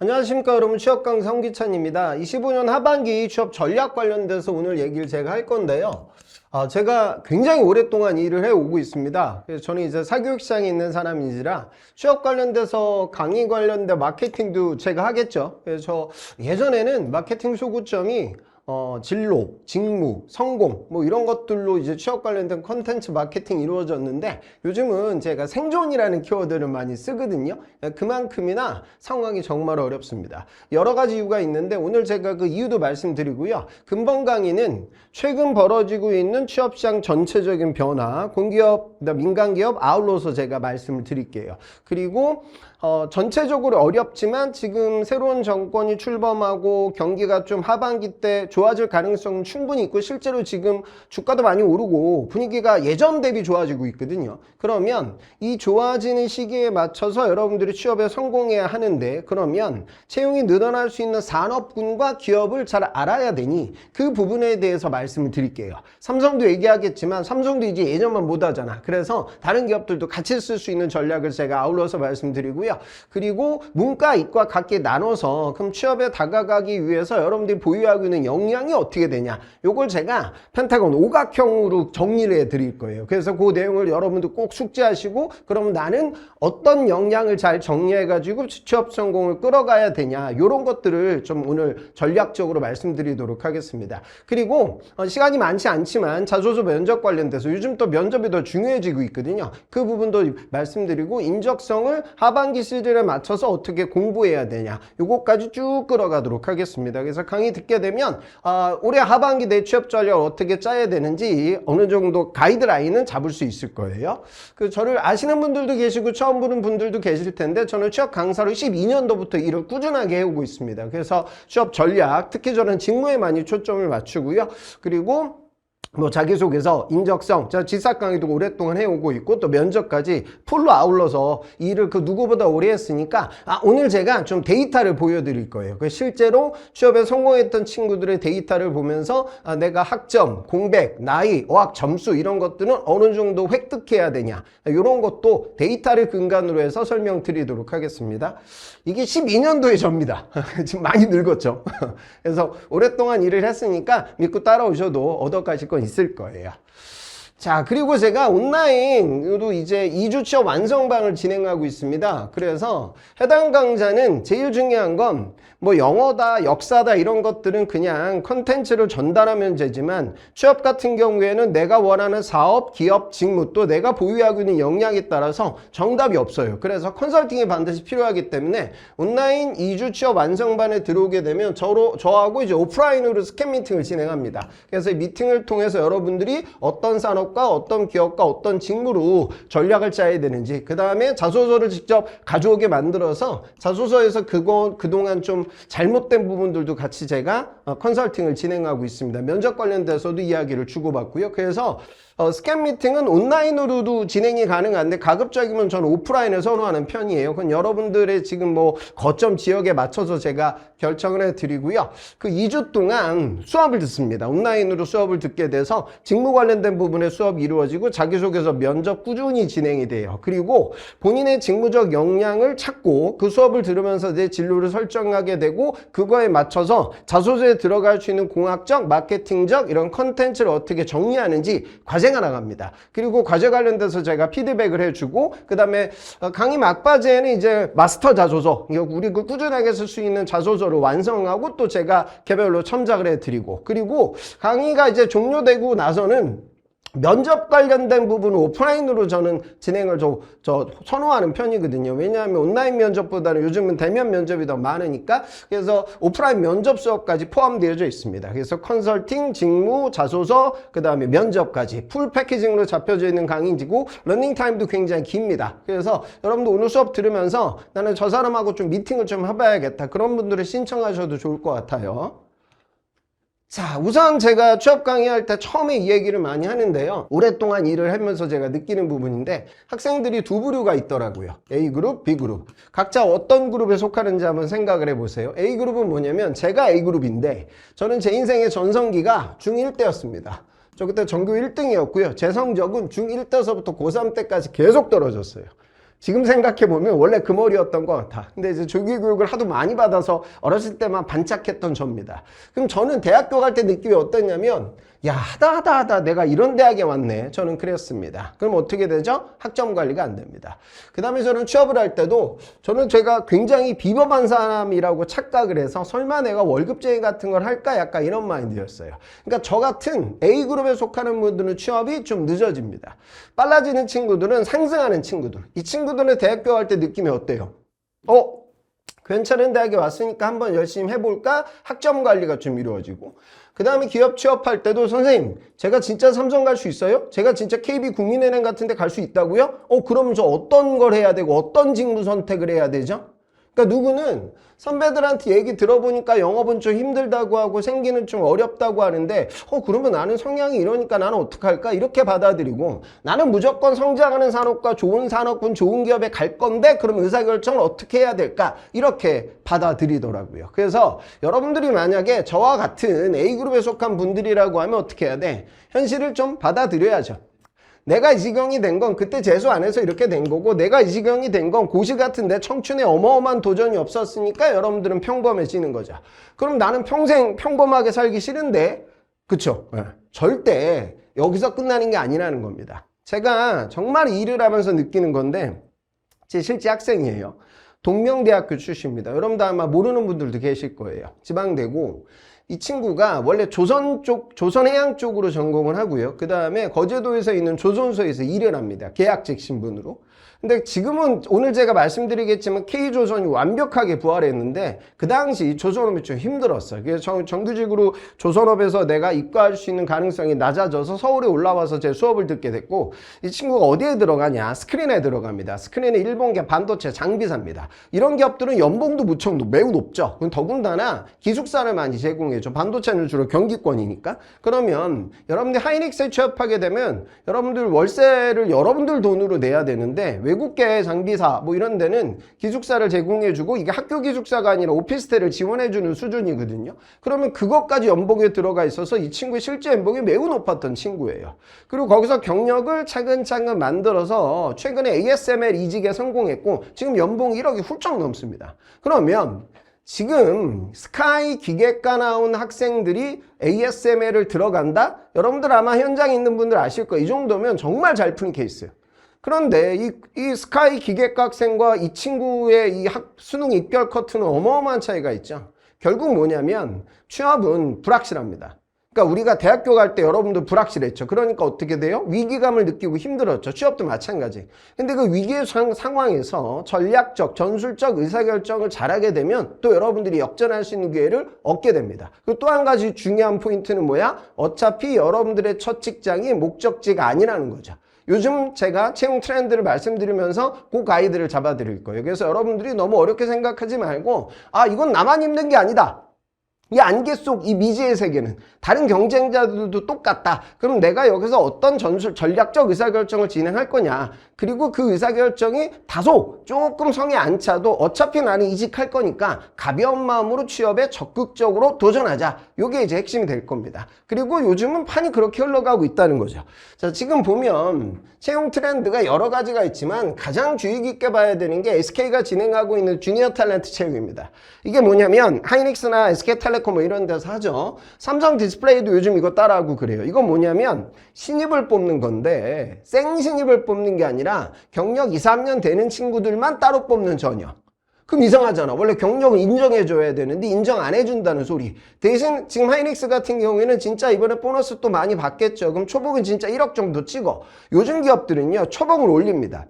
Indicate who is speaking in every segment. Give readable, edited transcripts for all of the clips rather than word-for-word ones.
Speaker 1: 안녕하십니까 여러분, 취업 강사 성기찬입니다. 25년 하반기 취업 전략 관련돼서 오늘 얘기를 제가 할 건데요. 제가 굉장히 오랫동안 일을 해오고 있습니다. 그래서 저는 이제 사교육 시장에 있는 사람인지라 취업 관련돼서 강의 관련된 마케팅도 제가 하겠죠. 그래서 예전에는 마케팅 소구점이 진로, 직무, 성공 뭐 이런 것들로 이제 취업 관련된 컨텐츠 마케팅이 이루어졌는데, 요즘은 제가 생존이라는 키워드를 많이 쓰거든요. 그만큼이나 상황이 정말 어렵습니다. 여러 가지 이유가 있는데 오늘 제가 그 이유도 말씀드리고요. 근본 강의는 최근 벌어지고 있는 취업시장 전체적인 변화, 공기업, 민간기업 아울러서 제가 말씀을 드릴게요. 그리고 전체적으로 어렵지만 지금 새로운 정권이 출범하고 경기가 좀 하반기 때 좋아질 가능성은 충분히 있고, 실제로 지금 주가도 많이 오르고 분위기가 예전 대비 좋아지고 있거든요. 그러면 이 좋아지는 시기에 맞춰서 여러분들이 취업에 성공해야 하는데, 그러면 채용이 늘어날 수 있는 산업군과 기업을 잘 알아야 되니 그 부분에 대해서 말씀을 드릴게요. 삼성도 얘기하겠지만 삼성도 이제 예전만 못하잖아. 그래서 다른 기업들도 같이 쓸 수 있는 전략을 제가 아울러서 말씀드리고요. 그리고 문과, 이과 각기 나눠서 그럼 취업에 다가가기 위해서 여러분들이 보유하고 있는 역량이 어떻게 되냐, 요걸 제가 펜타곤 오각형으로 정리를 해 드릴 거예요. 그래서 그 내용을 여러분들 꼭 숙지하시고, 그러면 나는 어떤 역량을 잘 정리해 가지고 취업 성공을 끌어가야 되냐, 요런 것들을 좀 오늘 전략적으로 말씀드리도록 하겠습니다. 그리고 시간이 많지 않지만 자소서 면접 관련돼서 요즘 또 면접이 더 중요해지고 있거든요. 그 부분도 말씀드리고, 인적성을 하반기 시즌에 맞춰서 어떻게 공부해야 되냐, 요거까지 쭉 끌어가도록 하겠습니다. 그래서 강의 듣게 되면 올해 하반기 내 취업 전략을 어떻게 짜야 되는지 어느 정도 가이드라인은 잡을 수 있을 거예요. 저를 아시는 분들도 계시고 처음 보는 분들도 계실 텐데, 저는 취업 강사로 12년도부터 일을 꾸준하게 해오고 있습니다. 그래서 취업 전략, 특히 저는 직무에 많이 초점을 맞추고요. 그리고 자기소개서, 인적성, 제가 지사 강의도 오랫동안 해오고 있고, 또 면접까지 풀로 아울러서 일을 그 누구보다 오래 했으니까, 오늘 제가 좀 데이터를 보여드릴 거예요. 실제로 취업에 성공했던 친구들의 데이터를 보면서 내가 학점, 공백, 나이, 어학 점수 이런 것들은 어느 정도 획득해야 되냐, 이런 것도 데이터를 근간으로 해서 설명드리도록 하겠습니다. 이게 12년도의 저입니다. 지금 많이 늙었죠. 그래서 오랫동안 일을 했으니까 믿고 따라오셔도 얻어가실 건 있을 거예요. 자, 그리고 제가 온라인으로 이제 2주 취업 완성방을 진행하고 있습니다. 그래서 해당 강좌는 제일 중요한 건 영어다, 역사다 이런 것들은 그냥 컨텐츠를 전달하면 되지만, 취업 같은 경우에는 내가 원하는 사업, 기업, 직무, 또 내가 보유하고 있는 역량에 따라서 정답이 없어요. 그래서 컨설팅이 반드시 필요하기 때문에 온라인 2주 취업 완성반에 들어오게 되면 저하고 이제 오프라인으로 스캔 미팅을 진행합니다. 그래서 이 미팅을 통해서 여러분들이 어떤 산업과 어떤 기업과 어떤 직무로 전략을 짜야 되는지, 그 다음에 자소서를 직접 가져오게 만들어서 자소서에서 그동안 좀 잘못된 부분들도 같이 제가 컨설팅을 진행하고 있습니다. 면접 관련돼서도 이야기를 주고받고요. 그래서 스캔 미팅은 온라인으로도 진행이 가능한데, 가급적이면 저는 오프라인을 선호하는 편이에요. 그건 여러분들의 지금 거점 지역에 맞춰서 제가 결정을 해드리고요. 그 2주 동안 수업을 듣습니다. 온라인으로 수업을 듣게 돼서 직무 관련된 부분에 수업이 이루어지고, 자기소개서, 면접 꾸준히 진행이 돼요. 그리고 본인의 직무적 역량을 찾고 그 수업을 들으면서 내 진로를 설정하게 되고, 그거에 맞춰서 자소서에 들어갈 수 있는 공학적, 마케팅적 이런 컨텐츠를 어떻게 정리하는지 과제가 나갑니다. 그리고 과제 관련돼서 제가 피드백을 해주고, 그 다음에 강의 막바지에는 이제 마스터 자소서, 우리 꾸준하게 쓸 수 있는 자소서를 완성하고 또 제가 개별로 첨작을 해드리고, 그리고 강의가 이제 종료되고 나서는 면접 관련된 부분은 오프라인으로 저는 진행을 선호하는 편이거든요. 왜냐하면 온라인 면접보다는 요즘은 대면 면접이 더 많으니까. 그래서 오프라인 면접 수업까지 포함되어져 있습니다. 그래서 컨설팅, 직무, 자소서, 그 다음에 면접까지 풀 패키징으로 잡혀져 있는 강의이고, 러닝 타임도 굉장히 깁니다. 그래서 여러분들 오늘 수업 들으면서 나는 저 사람하고 좀 미팅을 좀 해봐야겠다, 그런 분들을 신청하셔도 좋을 것 같아요. 자, 우선 제가 취업 강의할 때 처음에 이 얘기를 많이 하는데요. 오랫동안 일을 하면서 제가 느끼는 부분인데, 학생들이 두 부류가 있더라고요. A그룹, B그룹. 각자 어떤 그룹에 속하는지 한번 생각을 해보세요. A그룹은 뭐냐면, 제가 A그룹인데 저는 제 인생의 전성기가 중1 때였습니다. 저 그때 전교 1등이었고요. 제 성적은 중1 때서부터 고3 때까지 계속 떨어졌어요. 지금 생각해보면 원래 그 머리였던 것 같아. 근데 이제 조기교육을 하도 많이 받아서 어렸을 때만 반짝했던 접니다. 그럼 저는 대학교 갈 때 느낌이 어땠냐면, 야, 하다 내가 이런 대학에 왔네. 저는 그랬습니다. 그럼 어떻게 되죠? 학점 관리가 안 됩니다. 그 다음에 저는 취업을 할 때도 저는 제가 굉장히 비범한 사람이라고 착각을 해서 설마 내가 월급쟁이 같은 걸 할까? 약간 이런 마인드였어요. 그러니까 저 같은 A그룹에 속하는 분들은 취업이 좀 늦어집니다. 빨라지는 친구들은 상승하는 친구들. 이 친구들은 대학교 갈 때 느낌이 어때요? 괜찮은 대학에 왔으니까 한번 열심히 해볼까? 학점 관리가 좀 이루어지고, 그 다음에 기업 취업할 때도 선생님, 제가 진짜 삼성 갈 수 있어요? 제가 진짜 KB 국민은행 같은 데 갈 수 있다고요? 그럼 저 어떤 걸 해야 되고 어떤 직무 선택을 해야 되죠? 그러니까 누구는 선배들한테 얘기 들어보니까 영업은 좀 힘들다고 하고 생기는 좀 어렵다고 하는데 그러면 나는 성향이 이러니까 나는 어떡할까? 이렇게 받아들이고, 나는 무조건 성장하는 산업과 좋은 산업군 좋은 기업에 갈 건데 그럼 의사결정을 어떻게 해야 될까? 이렇게 받아들이더라고요. 그래서 여러분들이 만약에 저와 같은 A그룹에 속한 분들이라고 하면 어떻게 해야 돼? 현실을 좀 받아들여야죠. 내가 이 지경이 된 건 그때 재수 안 해서 이렇게 된 거고, 내가 이 지경이 된 건 고시 같은 내 청춘에 어마어마한 도전이 없었으니까 여러분들은 평범해지는 거죠. 그럼 나는 평생 평범하게 살기 싫은데, 그쵸? 네. 절대 여기서 끝나는 게 아니라는 겁니다. 제가 정말 일을 하면서 느끼는 건데, 제 실제 학생이에요. 동명대학교 출신입니다. 여러분도 아마 모르는 분들도 계실 거예요. 지방대고, 이 친구가 원래 조선해양 쪽으로 전공을 하고요. 그 다음에 거제도에서 있는 조선소에서 일을 합니다. 계약직 신분으로. 근데 지금은 오늘 제가 말씀드리겠지만 K조선이 완벽하게 부활했는데, 그 당시 조선업이 좀 힘들었어요. 그래서 정규직으로 조선업에서 내가 입과할 수 있는 가능성이 낮아져서 서울에 올라와서 제 수업을 듣게 됐고, 이 친구가 어디에 들어가냐? 스크린에 들어갑니다. 스크린은 일본계 반도체 장비사입니다. 이런 기업들은 연봉도 무척 매우 높죠. 더군다나 기숙사를 많이 제공해줘. 반도체는 주로 경기권이니까. 그러면 여러분들 하이닉스에 취업하게 되면 여러분들 월세를 여러분들 돈으로 내야 되는데, 외국계 장비사 뭐 이런 데는 기숙사를 제공해주고, 이게 학교 기숙사가 아니라 오피스텔을 지원해주는 수준이거든요. 그러면 그것까지 연봉에 들어가 있어서 이 친구의 실제 연봉이 매우 높았던 친구예요. 그리고 거기서 경력을 차근차근 만들어서 최근에 ASML 이직에 성공했고, 지금 연봉 1억이 훌쩍 넘습니다. 그러면 지금 스카이 기계과 나온 학생들이 ASML을 들어간다? 여러분들 아마 현장에 있는 분들 아실 거예요. 이 정도면 정말 잘 푼 케이스예요. 그런데 이 스카이 기계과 학생과 이 친구의 이 수능 입결 커트는 어마어마한 차이가 있죠. 결국 뭐냐면 취업은 불확실합니다. 그러니까 우리가 대학교 갈 때 여러분들 불확실했죠. 그러니까 어떻게 돼요? 위기감을 느끼고 힘들었죠. 취업도 마찬가지. 근데 그 위기의 상황에서 전략적, 전술적 의사결정을 잘하게 되면 또 여러분들이 역전할 수 있는 기회를 얻게 됩니다. 그리고 또 한 가지 중요한 포인트는 뭐야? 어차피 여러분들의 첫 직장이 목적지가 아니라는 거죠. 요즘 제가 채용 트렌드를 말씀드리면서 그 가이드를 잡아드릴 거예요. 그래서 여러분들이 너무 어렵게 생각하지 말고, 이건 나만 힘든 게 아니다. 이 안개 속 이 미지의 세계는 다른 경쟁자들도 똑같다. 그럼 내가 여기서 어떤 전략적 의사결정을 진행할 거냐. 그리고 그 의사결정이 다소 조금 성에 안 차도 어차피 나는 이직할 거니까 가벼운 마음으로 취업에 적극적으로 도전하자. 이게 이제 핵심이 될 겁니다. 그리고 요즘은 판이 그렇게 흘러가고 있다는 거죠. 자, 지금 보면 채용 트렌드가 여러 가지가 있지만 가장 주의 깊게 봐야 되는 게 SK가 진행하고 있는 주니어 탤런트 채용입니다. 이게 뭐냐면 하이닉스나 SK텔레콤 뭐 이런 데서 하죠. 삼성 디스플레이도 요즘 이거 따라하고 그래요. 이건 뭐냐면 신입을 뽑는 건데 생신입을 뽑는 게 아니라 경력 2, 3년 되는 친구들만 따로 뽑는 전형. 그럼 이상하잖아. 원래 경력을 인정해줘야 되는데 인정 안 해준다는 소리. 대신 지금 하이닉스 같은 경우에는 진짜 이번에 보너스 또 많이 받겠죠. 그럼 초봉은 진짜 1억 정도 찍어. 요즘 기업들은요 초봉을 올립니다.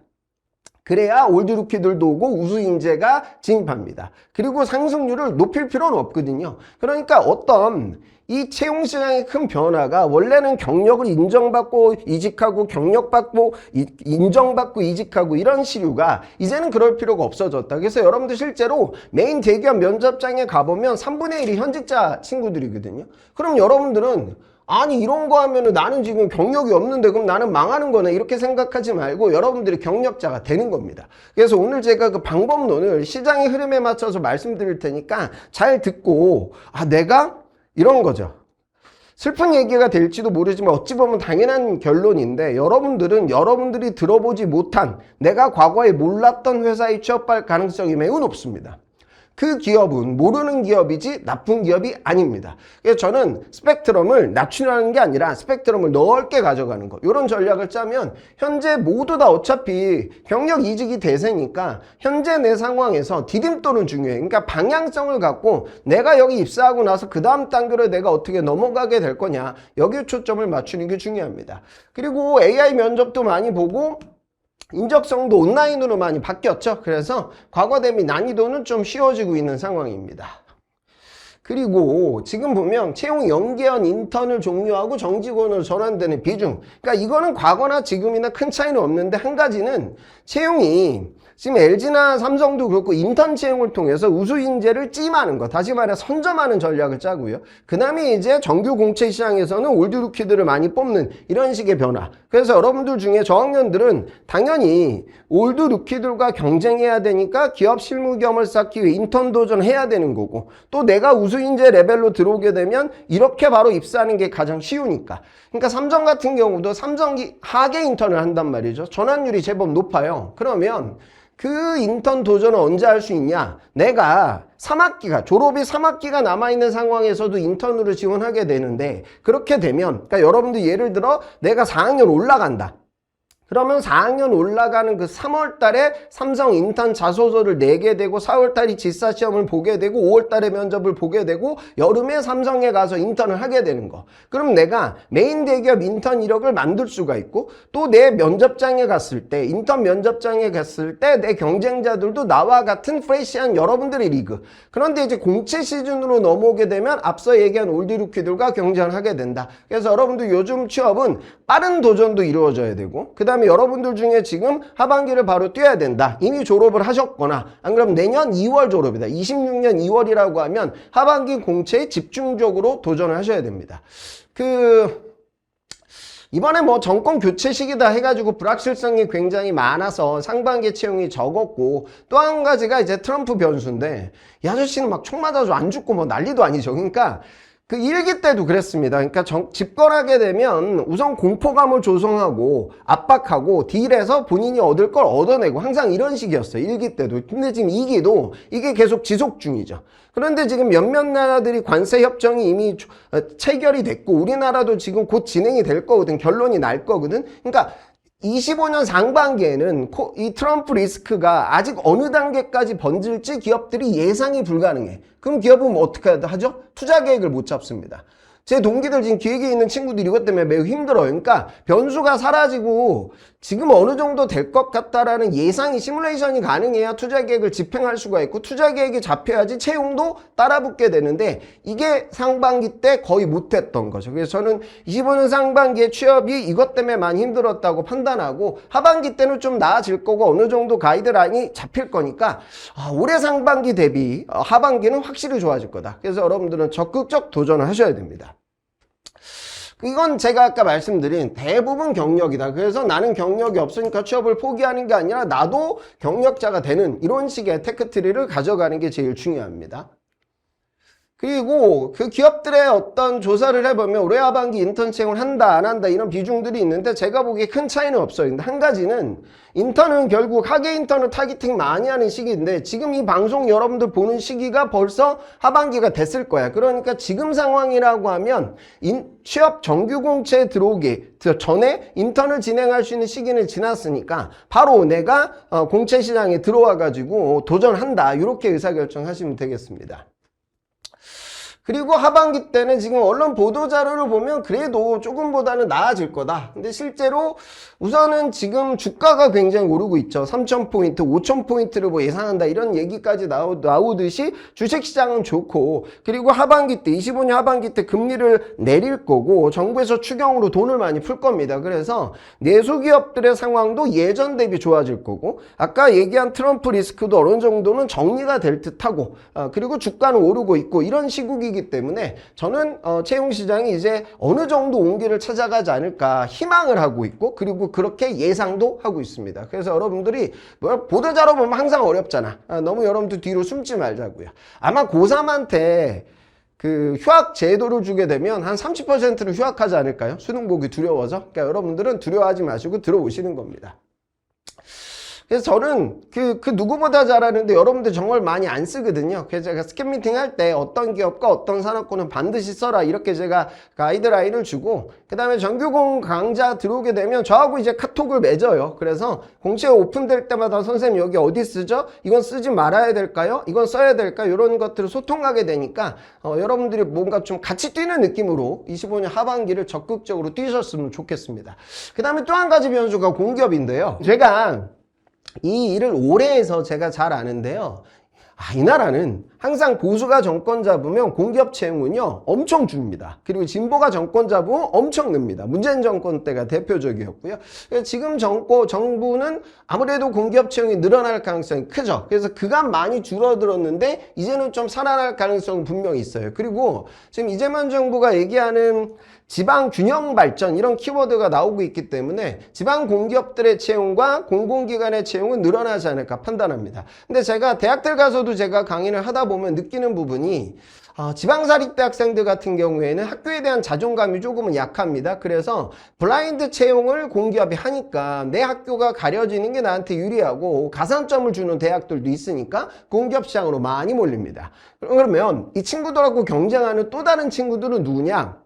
Speaker 1: 그래야 올드 루키들도 오고 우수 인재가 진입합니다. 그리고 상승률을 높일 필요는 없거든요. 그러니까 어떤 이 채용 시장의 큰 변화가 원래는 경력을 인정받고 이직하고 경력받고 인정받고 이직하고 이런 시류가 이제는 그럴 필요가 없어졌다. 그래서 여러분들 실제로 메인 대기업 면접장에 가보면 3분의 1이 현직자 친구들이거든요. 그럼 여러분들은 아니 이런 거 하면은 나는 지금 경력이 없는데 그럼 나는 망하는 거네 이렇게 생각하지 말고 여러분들이 경력자가 되는 겁니다. 그래서 오늘 제가 그 방법론을 시장의 흐름에 맞춰서 말씀드릴 테니까 잘 듣고 내가 이런 거죠. 슬픈 얘기가 될지도 모르지만 어찌 보면 당연한 결론인데, 여러분들은 여러분들이 들어보지 못한, 내가 과거에 몰랐던 회사에 취업할 가능성이 매우 높습니다. 그 기업은 모르는 기업이지 나쁜 기업이 아닙니다. 그래서 저는 스펙트럼을 낮추려는 게 아니라 스펙트럼을 넓게 가져가는 거, 이런 전략을 짜면 현재 모두 다 어차피 경력 이직이 대세니까 현재 내 상황에서 디딤돌은 중요해. 그러니까 방향성을 갖고 내가 여기 입사하고 나서 그 다음 단계로 내가 어떻게 넘어가게 될 거냐, 여기에 초점을 맞추는 게 중요합니다. 그리고 AI 면접도 많이 보고 인적성도 온라인으로 많이 바뀌었죠. 그래서 과거 대비 난이도는 좀 쉬워지고 있는 상황입니다. 그리고 지금 보면 채용 연계원 인턴을 종료하고 정직원으로 전환되는 비중, 그러니까 이거는 과거나 지금이나 큰 차이는 없는데, 한 가지는 채용이 지금 LG나 삼성도 그렇고 인턴 채용을 통해서 우수 인재를 찜하는 거, 다시 말해 선점하는 전략을 짜고요. 그 다음에 이제 정규 공채 시장에서는 올드 루키들을 많이 뽑는 이런 식의 변화. 그래서 여러분들 중에 저학년들은 당연히 올드 루키들과 경쟁해야 되니까 기업 실무 경험을 쌓기 위해 인턴 도전해야 되는 거고, 또 내가 우수 인재 레벨로 들어오게 되면 이렇게 바로 입사하는 게 가장 쉬우니까. 그러니까 삼성 같은 경우도 삼성이 하계 인턴을 한단 말이죠. 전환율이 제법 높아요. 그러면 그 인턴 도전을 언제 할 수 있냐? 내가 3학기가, 졸업이 3학기가 남아있는 상황에서도 인턴으로 지원하게 되는데, 그렇게 되면, 그러니까 여러분들 예를 들어 내가 4학년 올라간다. 그러면 4학년 올라가는 그 3월 달에 삼성 인턴 자소서를 내게 되고, 4월 달에 지사 시험을 보게 되고, 5월 달에 면접을 보게 되고, 여름에 삼성에 가서 인턴을 하게 되는 거. 그럼 내가 메인 대기업 인턴 이력을 만들 수가 있고, 또 내 면접장에 갔을 때, 인턴 면접장에 갔을 때 내 경쟁자들도 나와 같은 프레시한 여러분들의 리그. 그런데 이제 공채 시즌으로 넘어오게 되면 앞서 얘기한 올드 루키들과 경쟁을 하게 된다. 그래서 여러분들 요즘 취업은 빠른 도전도 이루어져야 되고, 그 다음에 여러분들 중에 지금 하반기를 바로 뛰어야 된다. 이미 졸업을 하셨거나, 안 그러면 내년 2월 졸업이다. 26년 2월이라고 하면 하반기 공채에 집중적으로 도전을 하셔야 됩니다. 이번에 뭐 정권 교체 시기다 해가지고 불확실성이 굉장히 많아서 상반기 채용이 적었고, 또 한 가지가 이제 트럼프 변수인데, 이 아저씨는 막 총 맞아서 안 죽고 뭐 난리도 아니죠. 그러니까 그 1기 때도 그랬습니다. 그러니까 집권하게 되면 우선 공포감을 조성하고 압박하고 딜해서 본인이 얻을 걸 얻어내고, 항상 이런 식이었어요. 1기 때도. 근데 지금 2기도 이게 계속 지속 중이죠. 그런데 지금 몇몇 나라들이 관세 협정이 이미 체결이 됐고, 우리나라도 지금 곧 진행이 될 거거든. 결론이 날 거거든. 그러니까 25년 상반기에는 이 트럼프 리스크가 아직 어느 단계까지 번질지 기업들이 예상이 불가능해. 그럼 기업은 뭐 어떻게 하죠? 투자 계획을 못 잡습니다. 제 동기들 지금 기획에 있는 친구들이 이것 때문에 매우 힘들어요. 그러니까 변수가 사라지고 지금 어느 정도 될 것 같다라는 예상이, 시뮬레이션이 가능해야 투자 계획을 집행할 수가 있고, 투자 계획이 잡혀야지 채용도 따라붙게 되는데, 이게 상반기 때 거의 못했던 거죠. 그래서 저는 25년 상반기에 취업이 이것 때문에 많이 힘들었다고 판단하고, 하반기 때는 좀 나아질 거고 어느 정도 가이드라인이 잡힐 거니까 올해 상반기 대비 하반기는 확실히 좋아질 거다. 그래서 여러분들은 적극적 도전을 하셔야 됩니다. 이건 제가 아까 말씀드린 대부분 경력이다. 그래서 나는 경력이 없으니까 취업을 포기하는 게 아니라 나도 경력자가 되는 이런 식의 테크트리를 가져가는 게 제일 중요합니다. 그리고 그 기업들의 어떤 조사를 해보면 올해 하반기 인턴 채용을 한다 안 한다 이런 비중들이 있는데, 제가 보기에 큰 차이는 없어요. 근데 한 가지는, 인턴은 결국 하계 인턴을 타겟팅 많이 하는 시기인데, 지금 이 방송 여러분들 보는 시기가 벌써 하반기가 됐을 거야. 그러니까 지금 상황이라고 하면 취업 정규 공채에 들어오기 전에 인턴을 진행할 수 있는 시기는 지났으니까 바로 내가 공채 시장에 들어와 가지고 도전한다, 이렇게 의사결정하시면 되겠습니다. 그리고 하반기 때는 지금 언론 보도자료를 보면 그래도 조금보다는 나아질 거다. 근데 실제로 우선은 지금 주가가 굉장히 오르고 있죠. 3,000포인트, 5,000포인트를 뭐 예상한다, 이런 얘기까지 나오듯이 주식시장은 좋고, 그리고 하반기 때, 25년 하반기 때 금리를 내릴 거고, 정부에서 추경으로 돈을 많이 풀 겁니다. 그래서 내수기업들의 상황도 예전 대비 좋아질 거고, 아까 얘기한 트럼프 리스크도 어느 정도는 정리가 될 듯하고, 그리고 주가는 오르고 있고, 이런 시국이기 때문에 저는 채용시장이 이제 어느 정도 온기를 찾아가지 않을까 희망을 하고 있고, 그리고 그렇게 예상도 하고 있습니다. 그래서 여러분들이 보도자료 보면 항상 어렵잖아. 너무 여러분들 뒤로 숨지 말자고요. 아마 고3한테 그 휴학 제도를 주게 되면 한 30%는 휴학하지 않을까요? 수능 보기 두려워서. 그러니까 여러분들은 두려워하지 마시고 들어오시는 겁니다. 그래서 저는 그 누구보다 잘 아는데 여러분들 정말 많이 안 쓰거든요. 그래서 제가 스캔 미팅 할 때 어떤 기업과 어떤 산업군은 반드시 써라 이렇게 제가 가이드라인을 주고, 그 다음에 정규공 강좌 들어오게 되면 저하고 이제 카톡을 맺어요. 그래서 공채 오픈될 때마다 선생님 여기 어디 쓰죠? 이건 쓰지 말아야 될까요? 이건 써야 될까요? 이런 것들을 소통하게 되니까 여러분들이 뭔가 좀 같이 뛰는 느낌으로 25년 하반기를 적극적으로 뛰셨으면 좋겠습니다. 그 다음에 또 한 가지 변수가 공기업인데요. 제가 이 일을 오래 해서 제가 잘 아는데요. 이 나라는 항상 보수가 정권 잡으면 공기업 채용은요 엄청 줍니다. 그리고 진보가 정권 잡으면 엄청 늡니다. 문재인 정권 때가 대표적이었고요. 지금 정부는 아무래도 공기업 채용이 늘어날 가능성이 크죠. 그래서 그간 많이 줄어들었는데 이제는 좀 살아날 가능성은 분명히 있어요. 그리고 지금 이재명 정부가 얘기하는 지방 균형 발전 이런 키워드가 나오고 있기 때문에 지방 공기업들의 채용과 공공기관의 채용은 늘어나지 않을까 판단합니다. 근데 제가 대학들 가서도 제가 강의를 하다 보면 느끼는 부분이 지방사립대 학생들 같은 경우에는 학교에 대한 자존감이 조금은 약합니다. 그래서 블라인드 채용을 공기업이 하니까 내 학교가 가려지는 게 나한테 유리하고 가산점을 주는 대학들도 있으니까 공기업 시장으로 많이 몰립니다. 그러면 이 친구들하고 경쟁하는 또 다른 친구들은 누구냐?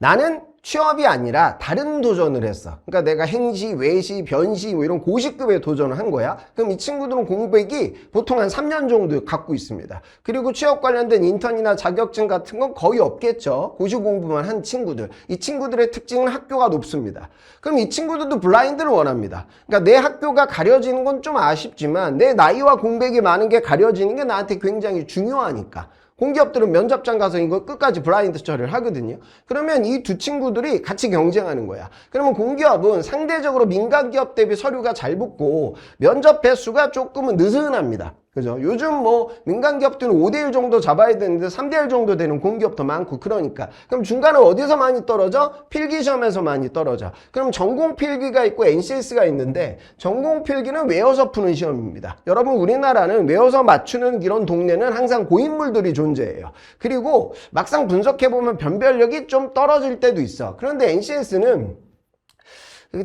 Speaker 1: 나는 취업이 아니라 다른 도전을 했어. 그러니까 내가 행시, 외시, 변시 뭐 이런 고시급의 도전을 한 거야. 그럼 이 친구들은 공백이 보통 한 3년 정도 갖고 있습니다. 그리고 취업 관련된 인턴이나 자격증 같은 건 거의 없겠죠. 고시 공부만 한 친구들. 이 친구들의 특징은 학교가 높습니다. 그럼 이 친구들도 블라인드를 원합니다. 그러니까 내 학교가 가려지는 건 좀 아쉽지만 내 나이와 공백이 많은 게 가려지는 게 나한테 굉장히 중요하니까. 공기업들은 면접장 가서 이거 끝까지 블라인드 처리를 하거든요. 그러면 이 두 친구들이 같이 경쟁하는 거야. 그러면 공기업은 상대적으로 민간기업 대비 서류가 잘 붙고 면접 횟수가 조금은 느슨합니다. 그죠? 요즘 뭐 민간기업들은 5대1 정도 잡아야 되는데 3대1 정도 되는 공기업도 많고 그러니까. 그럼 중간에 어디서 많이 떨어져? 필기시험에서 많이 떨어져. 그럼 전공 필기가 있고 NCS가 있는데 전공 필기는 외워서 푸는 시험입니다. 여러분 우리나라는 외워서 맞추는 이런 동네는 항상 고인물들이 존재해요. 그리고 막상 분석해보면 변별력이 좀 떨어질 때도 있어. 그런데 NCS는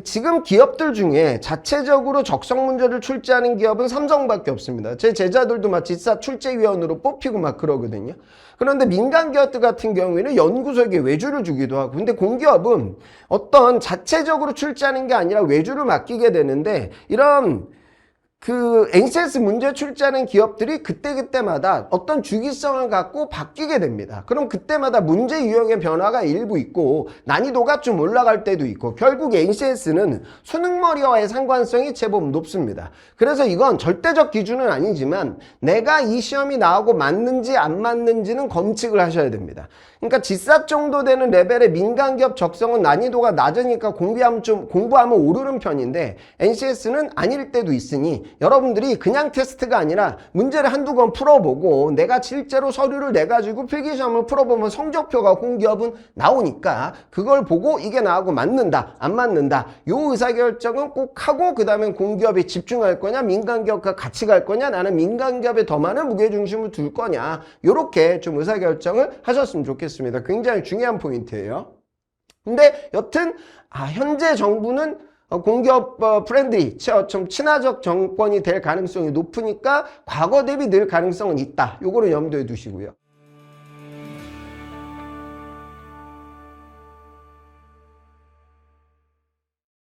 Speaker 1: 지금 기업들 중에 자체적으로 적성 문제를 출제하는 기업은 삼성밖에 없습니다. 제 제자들도 막 지사 출제위원으로 뽑히고 막 그러거든요. 그런데 민간 기업들 같은 경우에는 연구소에게 외주를 주기도 하고, 근데 공기업은 어떤 자체적으로 출제하는 게 아니라 외주를 맡기게 되는데, 이런 NCS 문제 출제하는 기업들이 그때그때마다 어떤 주기성을 갖고 바뀌게 됩니다. 그럼 그때마다 문제 유형의 변화가 일부 있고 난이도가 좀 올라갈 때도 있고, 결국 NCS는 수능머리와의 상관성이 제법 높습니다. 그래서 이건 절대적 기준은 아니지만 내가 이 시험이 나오고 맞는지 안 맞는지는 검측을 하셔야 됩니다. 그러니까 지사 정도 되는 레벨의 민간기업 적성은 난이도가 낮으니까 공부하면 오르는 편인데 NCS는 아닐 때도 있으니 여러분들이 그냥 테스트가 아니라 문제를 한두 번 풀어보고 내가 실제로 서류를 내가지고 필기시험을 풀어보면 성적표가 공기업은 나오니까 그걸 보고 이게 나하고 맞는다 안 맞는다 요 의사결정은 꼭 하고, 그 다음에 공기업에 집중할 거냐 민간기업과 같이 갈 거냐, 나는 민간기업에 더 많은 무게중심을 둘 거냐, 요렇게 좀 의사결정을 하셨으면 좋겠습니다. 굉장히 중요한 포인트예요. 근데 여튼 현재 정부는 공기업 프렌드리, 좀 친화적 정권이 될 가능성이 높으니까 과거 대비 늘 가능성은 있다. 요거를 염두에 두시고요.